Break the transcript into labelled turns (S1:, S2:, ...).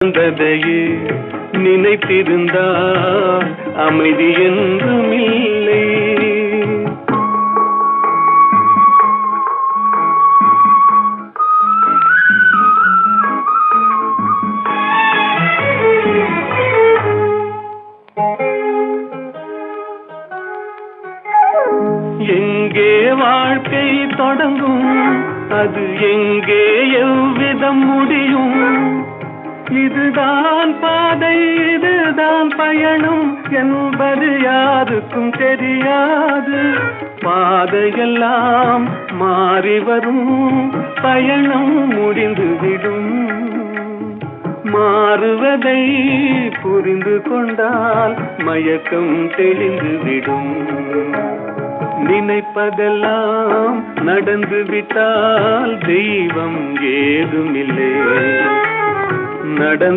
S1: வந்ததையே நினைத்திருந்தால் அமைதி என்றும் இல்லை. எங்கே வாழ்க்கை தொடங்கும், அது எங்கே எவ்விதம் முடியும்? இதுதான் பாதை, இதுதான் பயணம் என்பது யாருக்கும் தெரியாது. பாதையெல்லாம் மாறி வரும், பயணம் முடிந்துவிடும். மாறுவதை புரிந்து கொண்டால் மயக்கம் தெளிந்துவிடும். நினைப்பதெல்லாம் நடந்து விட்டால் தெய்வம் ஏதுமில்லை.